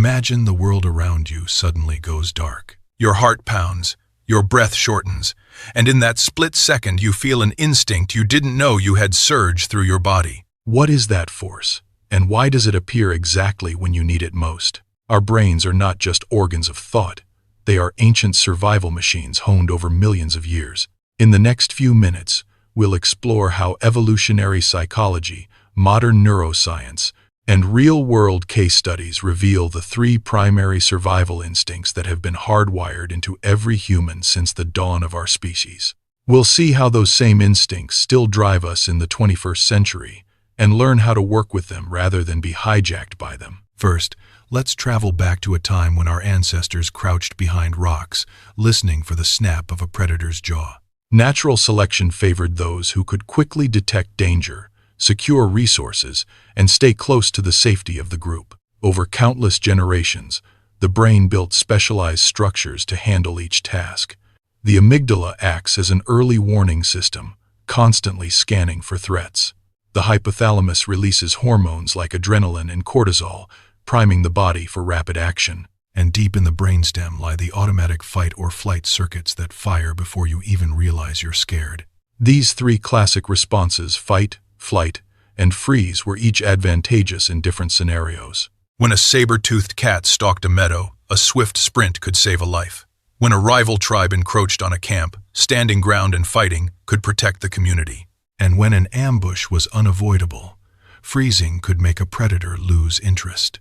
Imagine the world around you suddenly goes dark. Your heart pounds, your breath shortens, and in that split second you feel an instinct you didn't know you had surge through your body. What is that force, and why does it appear exactly when you need it most? Our brains are not just organs of thought. They are ancient survival machines honed over millions of years. In the next few minutes, we'll explore how evolutionary psychology, modern neuroscience, and real-world case studies reveal the three primary survival instincts that have been hardwired into every human since the dawn of our species. We'll see how those same instincts still drive us in the 21st century and learn how to work with them rather than be hijacked by them. First, let's travel back to a time when our ancestors crouched behind rocks, listening for the snap of a predator's jaw. Natural selection favored those who could quickly detect danger, secure resources, and stay close to the safety of the group. Over countless generations, the brain built specialized structures to handle each task. The amygdala acts as an early warning system, constantly scanning for threats. The hypothalamus releases hormones like adrenaline and cortisol, priming the body for rapid action. And deep in the brainstem lie the automatic fight or flight circuits that fire before you even realize you're scared. These three classic responses, fight, flight, and freeze, were each advantageous in different scenarios. When a saber-toothed cat stalked a meadow, a swift sprint could save a life. When a rival tribe encroached on a camp, standing ground and fighting could protect the community. And when an ambush was unavoidable, freezing could make a predator lose interest.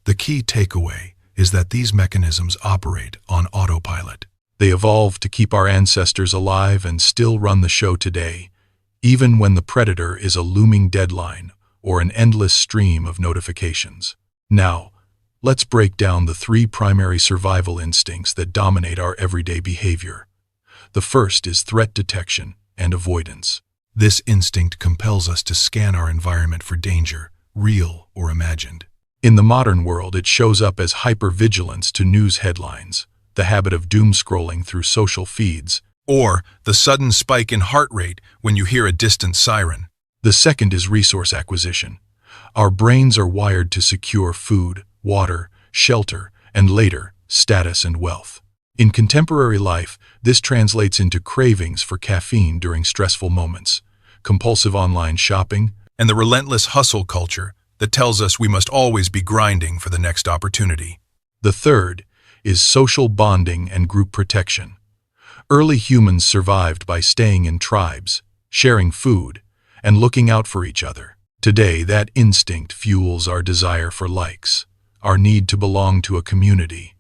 The key takeaway is that these mechanisms operate on autopilot. They evolved to keep our ancestors alive and still run the show today, even when the predator is a looming deadline or an endless stream of notifications. Now, let's break down the three primary survival instincts that dominate our everyday behavior. The first is threat detection and avoidance. This instinct compels us to scan our environment for danger, real or imagined. In the modern world, it shows up as hypervigilance to news headlines, the habit of doom scrolling through social feeds, or the sudden spike in heart rate when you hear a distant siren. The second is resource acquisition. Our brains are wired to secure food, water, shelter, and later, status and wealth. In contemporary life, this translates into cravings for caffeine during stressful moments, compulsive online shopping, and the relentless hustle culture that tells us we must always be grinding for the next opportunity. The third is social bonding and group protection. Early humans survived by staying in tribes, sharing food, and looking out for each other. Today, that instinct fuels our desire for likes, our need to belong to a community,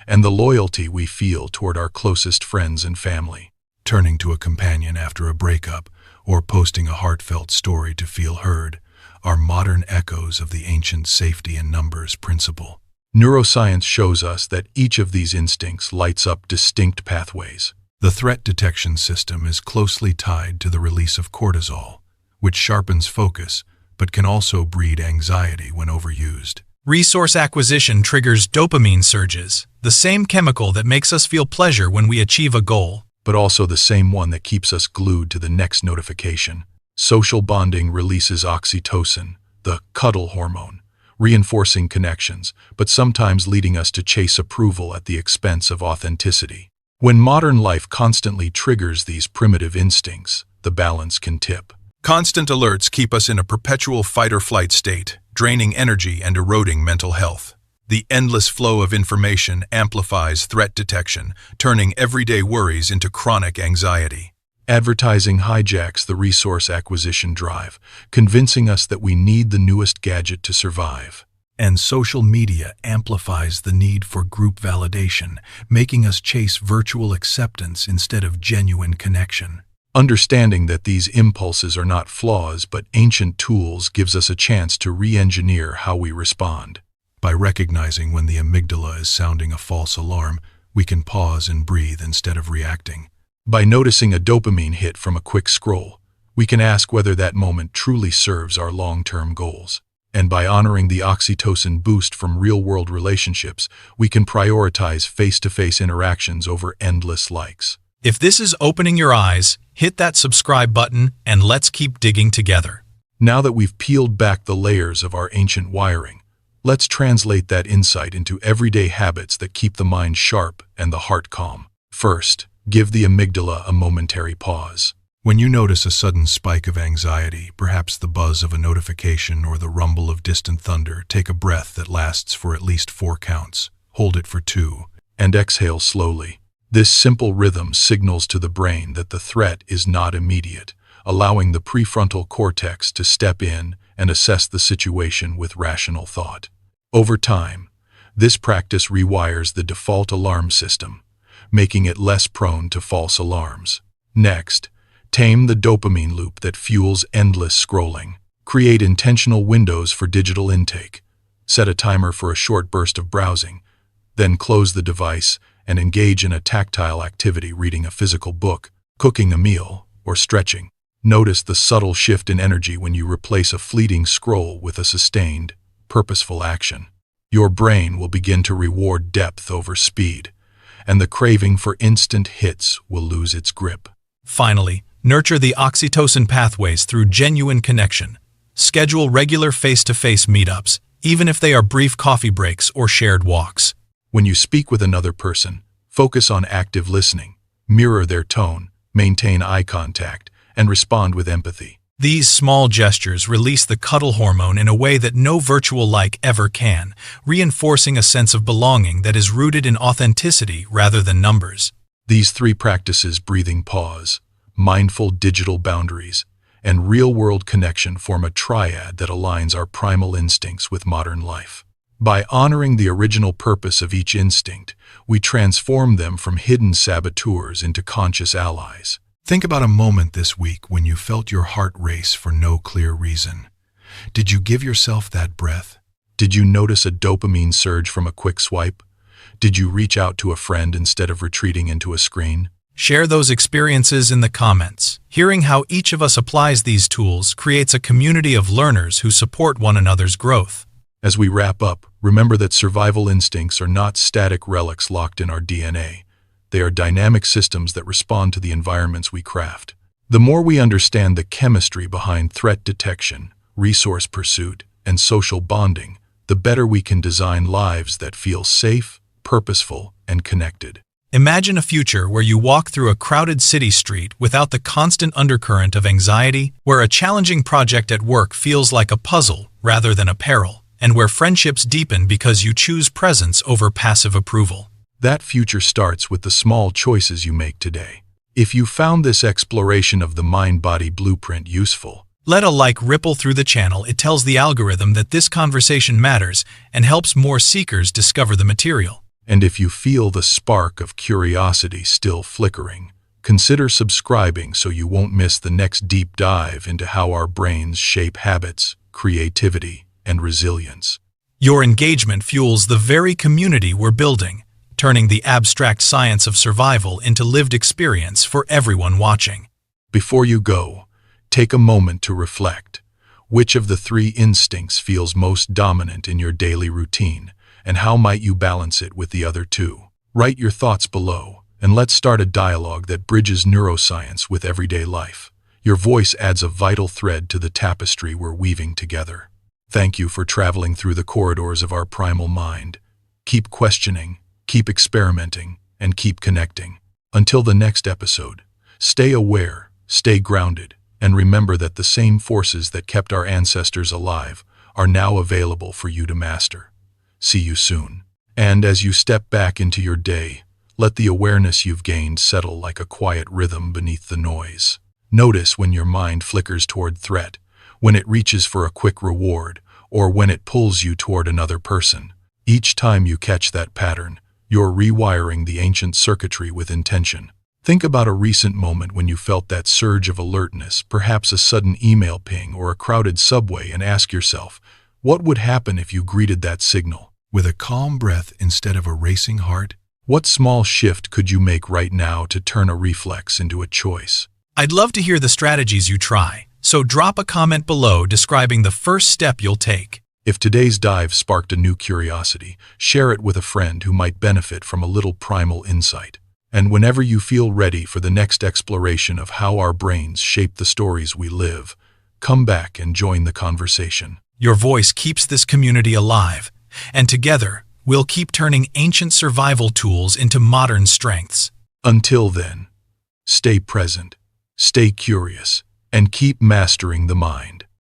and the loyalty we feel toward our closest friends and family. Turning to a companion after a breakup, or posting a heartfelt story to feel heard, are modern echoes of the ancient safety in numbers principle. Neuroscience shows us that each of these instincts lights up distinct pathways. The threat detection system is closely tied to the release of cortisol, which sharpens focus but can also breed anxiety when overused. Resource acquisition triggers dopamine surges, the same chemical that makes us feel pleasure when we achieve a goal, but also the same one that keeps us glued to the next notification. Social bonding releases oxytocin, the cuddle hormone, reinforcing connections, but sometimes leading us to chase approval at the expense of authenticity. When modern life constantly triggers these primitive instincts, the balance can tip. Constant alerts keep us in a perpetual fight-or-flight state, draining energy and eroding mental health. The endless flow of information amplifies threat detection, turning everyday worries into chronic anxiety. Advertising hijacks the resource acquisition drive, convincing us that we need the newest gadget to survive. And social media amplifies the need for group validation, making us chase virtual acceptance instead of genuine connection. Understanding that these impulses are not flaws but ancient tools gives us a chance to re-engineer how we respond. By recognizing when the amygdala is sounding a false alarm, we can pause and breathe instead of reacting. By noticing a dopamine hit from a quick scroll, we can ask whether that moment truly serves our long-term goals. And by honoring the oxytocin boost from real-world relationships, we can prioritize face-to-face interactions over endless likes. If this is opening your eyes, hit that subscribe button and let's keep digging together. Now that we've peeled back the layers of our ancient wiring, Let's translate that insight into everyday habits that keep the mind sharp and the heart calm. First, give the amygdala a momentary pause. When you notice a sudden spike of anxiety, perhaps the buzz of a notification or the rumble of distant thunder, take a breath that lasts for at least 4 counts. Hold it for 2. And exhale slowly. This simple rhythm signals to the brain that the threat is not immediate, allowing the prefrontal cortex to step in and assess the situation with rational thought. Over time, this practice rewires the default alarm system, making it less prone to false alarms. Next, tame the dopamine loop that fuels endless scrolling. Create intentional windows for digital intake. Set a timer for a short burst of browsing, then close the device and engage in a tactile activity, reading a physical book, cooking a meal, or stretching. Notice the subtle shift in energy when you replace a fleeting scroll with a sustained, purposeful action. Your brain will begin to reward depth over speed, and the craving for instant hits will lose its grip. Finally, nurture the oxytocin pathways through genuine connection. Schedule regular face-to-face meetups, even if they are brief coffee breaks or shared walks. When you speak with another person, focus on active listening, mirror their tone, maintain eye contact, and respond with empathy. These small gestures release the cuddle hormone in a way that no virtual like ever can, reinforcing a sense of belonging that is rooted in authenticity rather than numbers. These 3 practices, breathing pause, mindful digital boundaries, and real-world connection, form a triad that aligns our primal instincts with modern life. By honoring the original purpose of each instinct, we transform them from hidden saboteurs into conscious allies. Think about a moment this week when you felt your heart race for no clear reason. Did you give yourself that breath? Did you notice a dopamine surge from a quick swipe? Did you reach out to a friend instead of retreating into a screen? Share those experiences in the comments. Hearing how each of us applies these tools creates a community of learners who support one another's growth. As we wrap up, remember that survival instincts are not static relics locked in our DNA. They are dynamic systems that respond to the environments we craft. The more we understand the chemistry behind threat detection, resource pursuit, and social bonding, the better we can design lives that feel safe, purposeful, and connected. Imagine a future where you walk through a crowded city street without the constant undercurrent of anxiety, where a challenging project at work feels like a puzzle rather than a peril, and where friendships deepen because you choose presence over passive approval. That future starts with the small choices you make today. If you found this exploration of the mind-body blueprint useful, let a like ripple through the channel. It tells the algorithm that this conversation matters and helps more seekers discover the material. And if you feel the spark of curiosity still flickering, consider subscribing so you won't miss the next deep dive into how our brains shape habits, creativity, and resilience. Your engagement fuels the very community we're building, turning the abstract science of survival into lived experience for everyone watching. Before you go, take a moment to reflect. Which of the 3 instincts feels most dominant in your daily routine, and how might you balance it with the other 2? Write your thoughts below, and let's start a dialogue that bridges neuroscience with everyday life. Your voice adds a vital thread to the tapestry we're weaving together. Thank you for traveling through the corridors of our primal mind. Keep questioning, keep experimenting, and keep connecting. Until the next episode, stay aware, stay grounded, and remember that the same forces that kept our ancestors alive are now available for you to master. See you soon. And as you step back into your day, let the awareness you've gained settle like a quiet rhythm beneath the noise. Notice when your mind flickers toward threat, when it reaches for a quick reward, or when it pulls you toward another person. Each time you catch that pattern, you're rewiring the ancient circuitry with intention. Think about a recent moment when you felt that surge of alertness, perhaps a sudden email ping or a crowded subway, and ask yourself, what would happen if you greeted that signal with a calm breath instead of a racing heart? What small shift could you make right now to turn a reflex into a choice? I'd love to hear the strategies you try, so drop a comment below describing the first step you'll take. If today's dive sparked a new curiosity, share it with a friend who might benefit from a little primal insight. And whenever you feel ready for the next exploration of how our brains shape the stories we live, come back and join the conversation. Your voice keeps this community alive, And together, we'll keep turning ancient survival tools into modern strengths. Until then, stay present, stay curious, and keep mastering the mind.